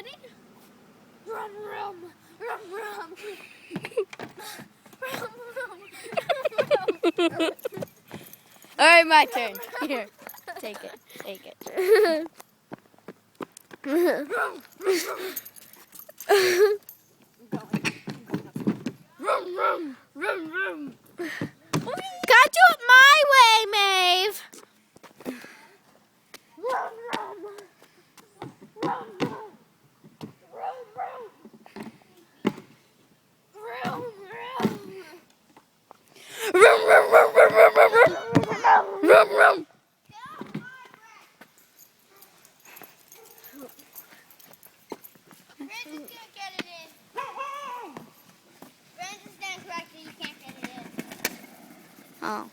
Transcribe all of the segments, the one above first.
ready? Rum, rum, rum, rum. Rum, rum, rum. All right, my turn. Here, take it. Take it. Rum, rum, rum, rum. Gotta do it my way, Maeve. Rum, rum. Rum, rum. Rum, rum. Rum, rum. Rum, rum, rum, rum, rum, rum, rum. Rum, rum. Francis can't get it in. Francis stands correctly, you can't get it in. Oh.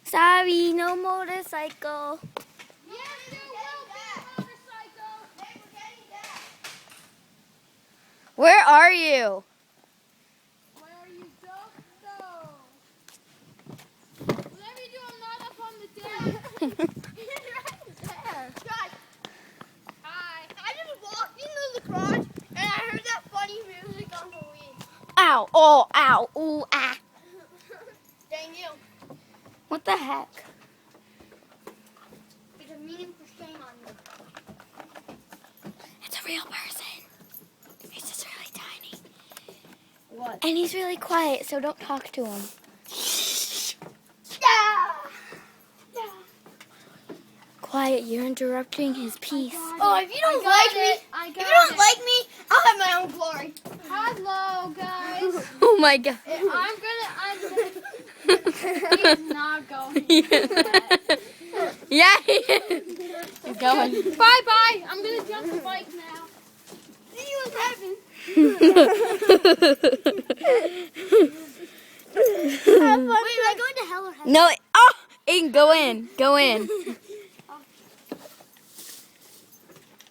Sorry, no motorcycle. Yes, there will be a motorcycle. Hey, we're getting that. Where are you? Where are you, don't know. Whatever you do, I'm not up on the deck. He's right there. Guys, hi. I just walked into the garage and I heard that funny music on the Wii. Ow, oh, ow, ooh, ah. Dang you. What the heck? There's a meaning for shame on you. It's a real person. He's just really tiny. What? And he's really quiet, so don't talk to him. Yeah. Yeah. Quiet, you're interrupting his peace. Oh, if you don't like me, I'll have my own glory. Hello, guys. Oh my god. I'm gonna. He's not going. Yeah, he is. He's going. Bye bye. I'm gonna jump the bike now. See you in heaven. Wait, am I going to hell or heaven? No, oh, Aiden, go in. Go in.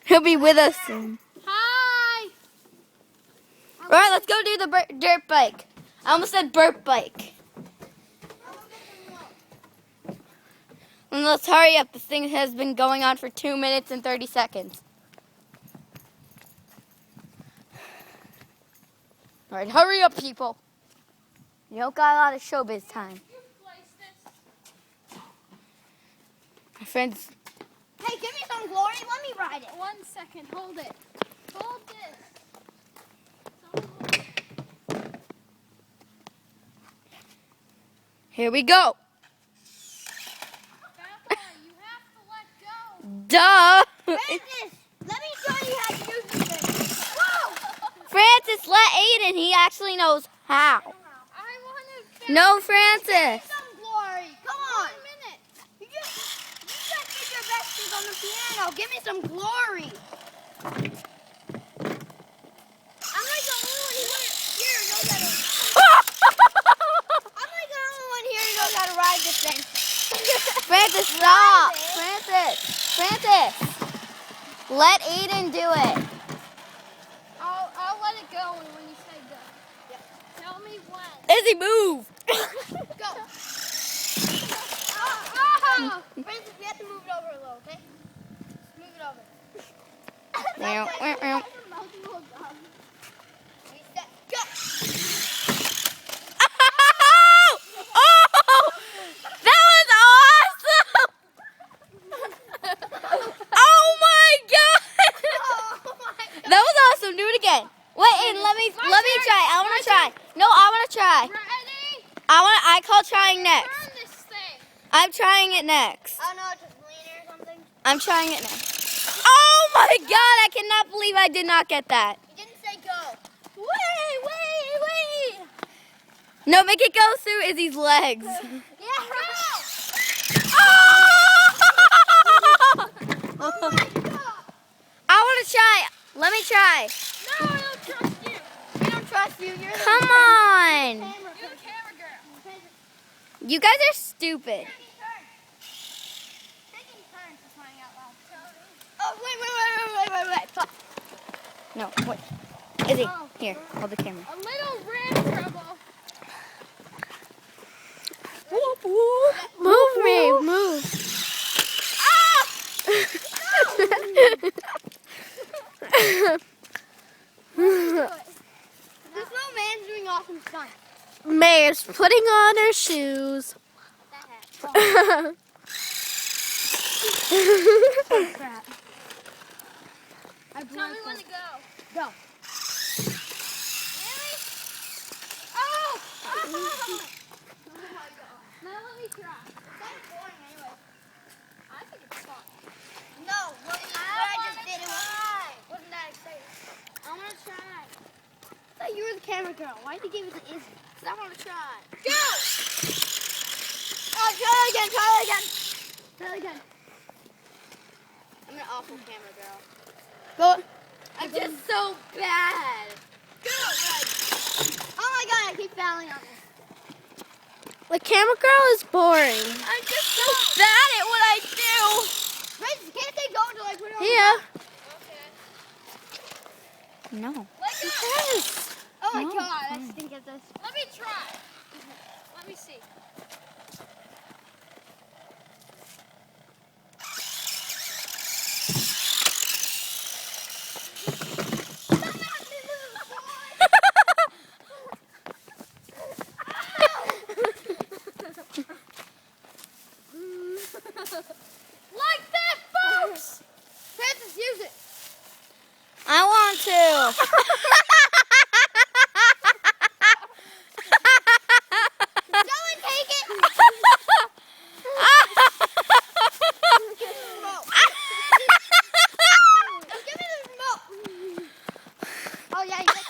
He'll be with us soon. Hi. All right, let's go do the dirt bike. I almost said burp bike. And let's hurry up. This thing has been going on for 2 minutes and 30 seconds. All right, hurry up, people. You don't got a lot of showbiz time. My friends. Hey, give me some glory. Let me ride it. 1 second. Hold it. Hold this. Here we go. Papa, you have to let go. Duh. Francis, let me show you how to use this thing. Whoa! Francis, let Aiden. He actually knows how. I want to. No, Give Francis. me some glory. Come on. 1 minute. You just did your best thing on the piano. Give me some glory. I'm like the only one here who knows how to. I'm like the only one here who knows how to ride this thing. Francis, stop. Francis. Let Aiden do it. I'll let it go when you say go. Yep. Tell me when. Izzy, move. Go. Francis, we have to move it over a little, okay? Move it over. Meow, meow, meow. Reset. Go. Oh! That was awesome! Oh my god! That was awesome. Do it again. Wait, Aiden, let me try. I want to try. No, I want to try. Ready? I call trying next. Turn this thing. I'm trying it next. Oh no, it's a cleaner or something. I'm trying it next. Oh my god, I cannot believe I did not get that. You didn't say go. Wait. No, make it go through Izzy's legs. Yeah. Oh! Oh my god. I want to try. Let me try. No, I don't trust you. We don't trust you. You're the Come on. camera. You're the camera girl. You guys are stupid. Taking turns for crying out loud. Oh, wait. No, wait. Izzy, Oh. here, hold the camera. A little rim trouble. Move me, move. Ah! No! This little man's doing awesome stuff. May's putting on her shoes. Oh, crap. Tell me when to go. Go. Really? Oh! Oh my god. Now let me try. It's kind of boring anyway. I think it's fun. No, what I just did it wasn't that exciting. I want to try. I thought you were the camera girl. Why did you give it to Izzy? Because I want to try. Go! Oh, try it again, try it again. Try it again. I'm an awful camera girl. Go. I'm just so bad. Go! Oh my god, I keep fouling on this. The camera girl is boring. I'm just so Bad at what I do. Wait, can't they go until I put it on? Yeah. Okay. No. Let go. Yes. Oh my No, god, I fine. stink at this. Let me try. Let me see. Like that, folks! Francis, use it. I want to. Someone take it. Give me the remote. Give me the remote. Oh yeah, you get it.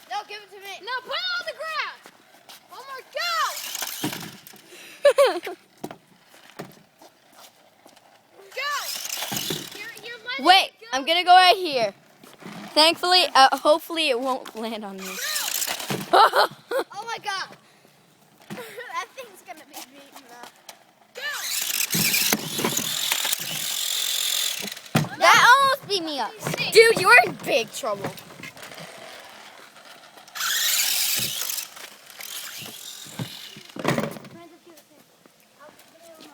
No, give it to me. No, put it on the ground. One more, go. Go. You're letting Wait, it go. I'm gonna go right here. Thankfully, hopefully it won't land on me. Oh my god. That thing's gonna be beaten up. Go. That almost beat me up. Dude, you're in big trouble.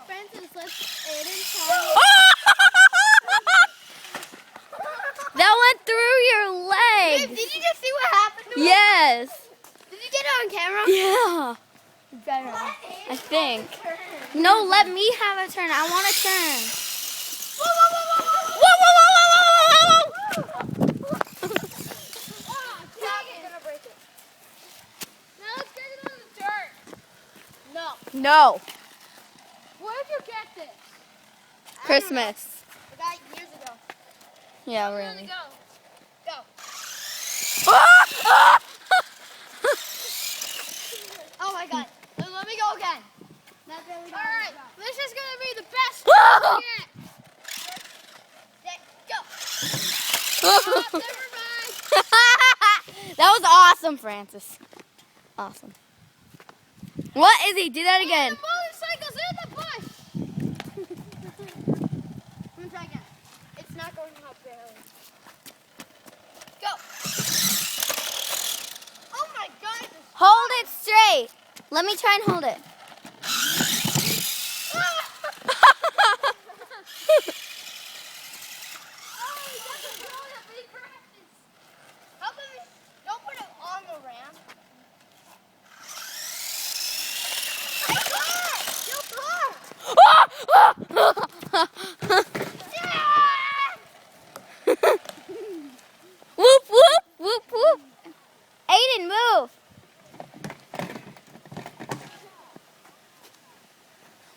Francis, let's Aiden try. That went through your leg. Did you just see what happened to Yes. Did you get it on camera? Yeah. Better. I think. No, let me have a turn. I want to turn. Whoa, whoa, whoa, whoa, whoa. Whoa, whoa, whoa, whoa, whoa, whoa, whoa. Oh, dang it. Gonna break it. Now let's get it on the dirt. No. No. Where did you get this? Christmas. I got it years ago. Yeah, Where really. did it go? Go. Oh my god. Let me go again. Alright, this is gonna be the best one yet. Go. Oh, never mind. That was awesome, Francis. Awesome. What is he? Do that again. The motorcycle's in the bush. Let me try again. It's not going up barely. Go. Oh my god. Hold it straight. Let me try and hold it. Don't put it on the ramp. Whoop, whoop, whoop, whoop. Aiden, move.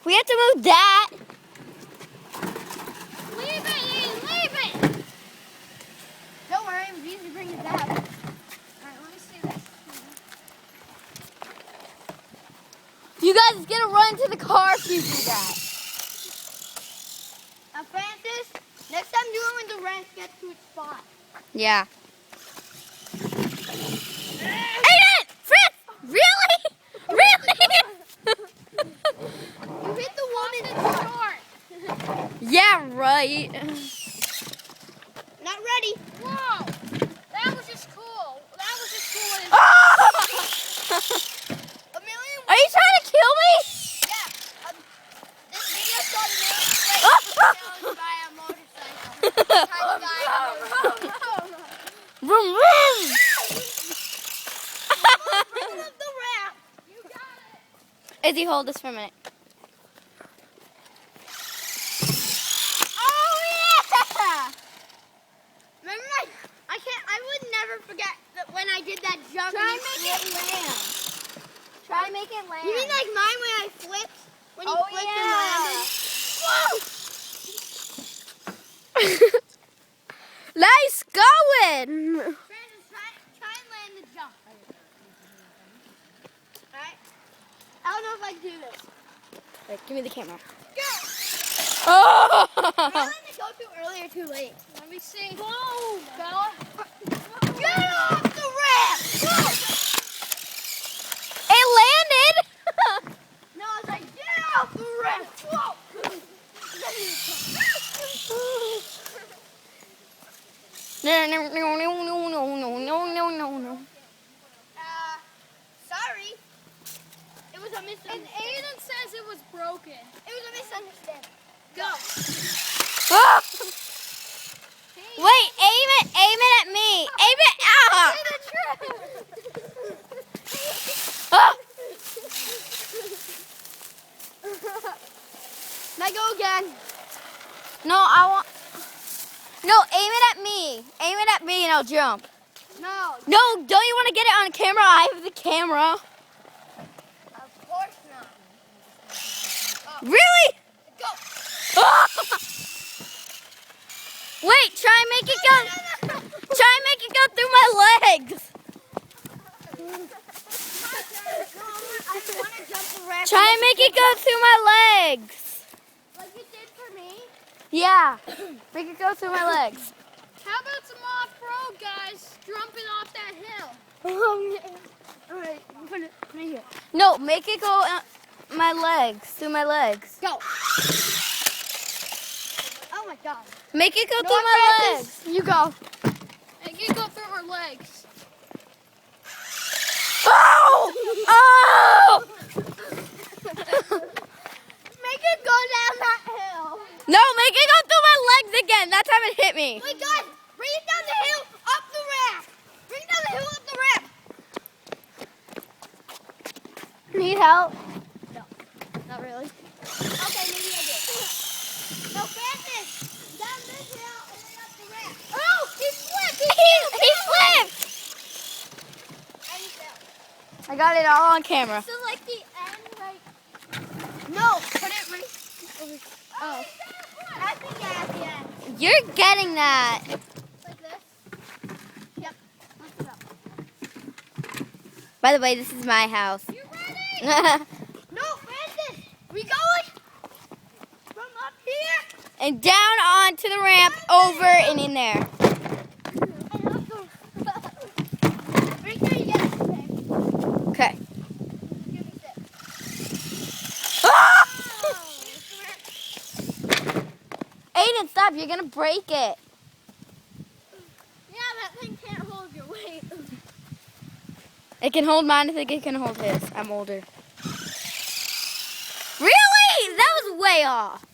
We have to move that. Leave it, Ian, leave it. Don't worry, I'm easy to bring it down. Alright, let me see this. You guys get to run into the car if you do that. Now, Francis, next time do it when the ramp gets to its spot. Yeah. Aiden! Fritz! Really? Really? You hit the one in the short. Yeah, right. Not ready. Whoa! That was just cool. That was just cool. Are you trying to kill me? vroom, vroom. Bring up the ramp. You got it. Izzy, hold this for a minute. Oh yeah! Remember I would never forget that when I did that jump. Try and make it land. Try make it land. You mean like mine when I flipped? When you Oh, flipped yeah. and landed? Whoa! Nice going. Francis, try and land the jump. Alright? I don't know if I can do this. Wait, give me the camera. Go! Oh! I wanted to go too early or too late. Let me see. Whoa! Go! Get off the ramp! Whoa! It landed. No, I was like, get off the ramp! Whoa! No, no, no, no, no, no, no, no, no, no. Sorry. It was a misunderstanding. And Aiden says it was broken. It was a misunderstanding. Go. Ah! Wait, aim it at me. Aim it out. Ah! Now go again. No, I want. No, aim it at me. Aim it at me and I'll jump. No. No, don't you want to get it on camera? I have the camera. Of course not. Really? Go. Ah! Wait, try and make it go. Try and make it go through my legs. I want to jump the ramp. Try and make it go through my legs. Like you did for me. Yeah, make it go through my legs. How about some off-road guys jumping off that hill? All right, put it here. No, make it go my legs, through my legs. Go. Oh my God. Make it go No, through my Francis. legs. You go. Make it go through her legs. Oh! Oh! Make it go down that hill. No, make it go through my legs again. That time it hit me. Wait, guys, bring it down the hill, up the ramp. Bring it down the hill, up the ramp. Need help? No, not really. Okay, maybe I did. No, Francis, down this hill and then up the ramp. Oh, he slipped. He slipped. And he fell. I got it all on camera. So like the end, right? No, put it right. Oh. I think I have the end. You're getting that. Like this. Yep. Lift it up. By the way, this is my house. You ready? No, Francis. We going from up here. And down onto the ramp, over and in there. And up the. Make sure you get it. Okay. Give me six. Ah! Aiden, stop. You're going to break it. Yeah, that thing can't hold your weight. It can hold mine. I think it can hold his. I'm older. Really? That was way off.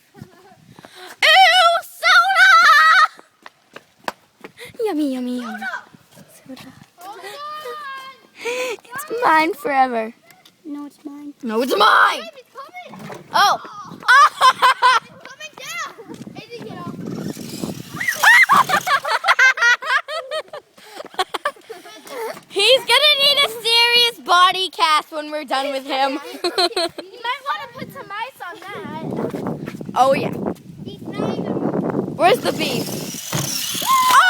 Ew, soda! Yummy, yummy, yummy. Soda. Hold on. It's mine forever. No, it's mine. No, it's mine. Babe, it's coming. Oh. It's coming down. Izzy, get off. He's gonna need a serious body cast when we're done with him. You might want to put some ice on that. Oh yeah. He's not even. Where's the beef? Oh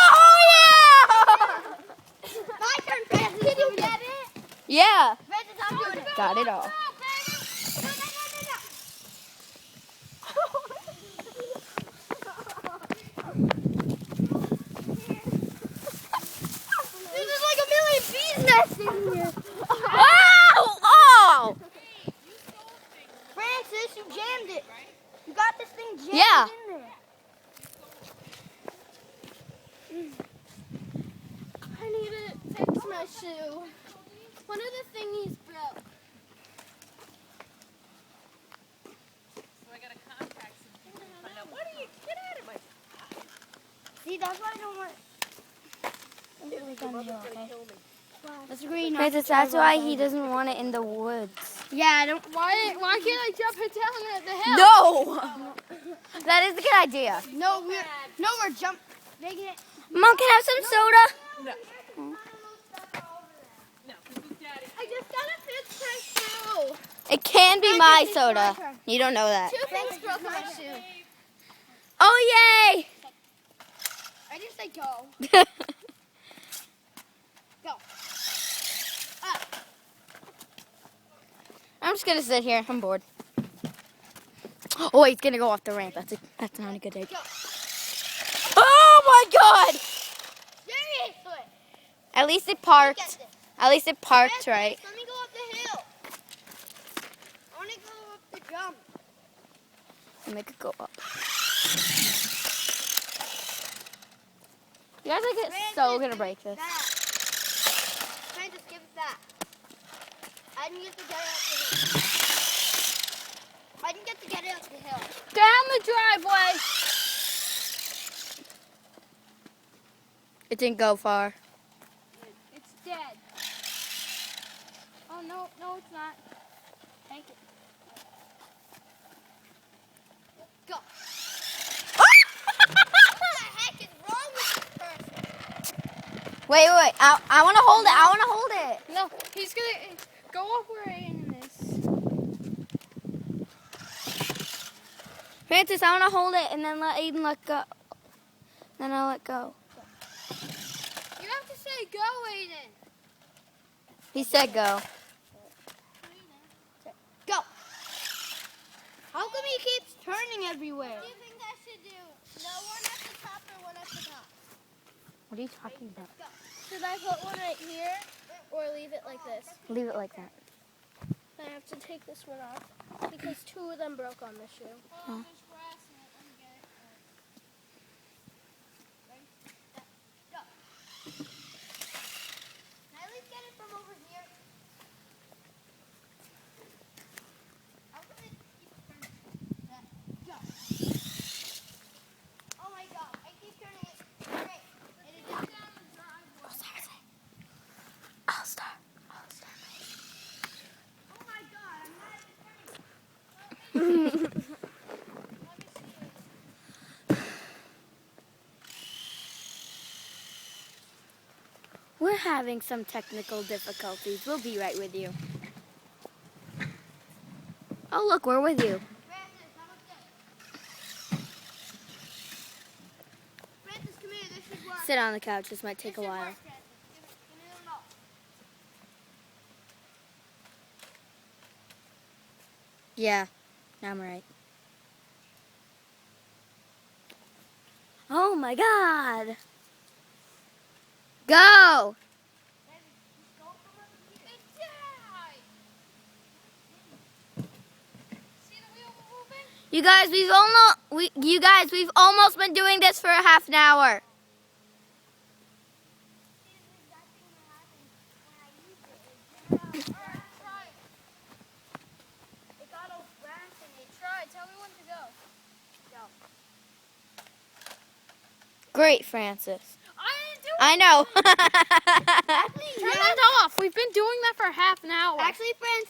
My turn, Francis. Did you get it? yeah. Yeah. Francis, I'm doing it. Got it all. This is like a million bees nests in here. Oh! Oh! Francis, you jammed it. You got this thing jammed Yeah. in there. I need to fix my shoe. One of the thingies broke. So I gotta contact some people to find out. What are you? Get out of my. See, that's why I don't want. take on the hill, okay? Let's agree not Francis, to drive that's why all he over. doesn't want it in the woods. Yeah, I don't. Why can't I jump it down the hill? No! That is a good idea. No, we're making it. Mom, can I have some soda? No. No, this is Daddy. I just got a fish tank too. It can be my Francis, it's my soda. turn. You don't know that. 2 things broke my shoe. Oh, yay! I just say go. Go. Up. I'm just gonna sit here. I'm bored. Oh, he's gonna go off the ramp. That's not a good idea. Go. Oh my God! Seriously. At least it Look at parked. this. At least it parked Francis, right. Let me go up the hill. I want to go up the jump. Make it go up. You guys are so gonna break this. That. Francis, give it that. I didn't get to get it up the hill. I didn't get to get it up the hill. Down the driveway. It didn't go far. It's dead. Oh, no, it's not. Thank you. Go. What the heck is wrong with this person? Wait. I wanna hold it. I wanna hold it. No, he's gonna go up where Aiden is. Francis, I wanna hold it and then let Aiden let go. Then I'll let go. You have to say go, Aiden. He said go. Go. How come he keeps turning everywhere? What do you think I should do? No, one at the top or one at the top? What are you talking about? Should I put one right here or leave it like this? Leave it like that. I have to take this one off because 2 of them broke on the shoe. Huh. Go. Can I at least get it from over here? How come it keeps turning? Go. Oh my God, I keep turning it. Great. It is down the driveway. I'll start. Oh my God, I'm not even turning. Let me see. We're having some technical difficulties. We'll be right with you. Oh, look, we're with you. Francis, how about this? Francis, come here. This should work. Sit on the couch. This might take a This should while. work, Francis. Give me the remote. Yeah, I'm right. Oh my God! Go! You guys, we've almost been doing this for a half an hour. Great, Francis. I know. Turn that off. We've been doing that for half an hour. Actually, Francis.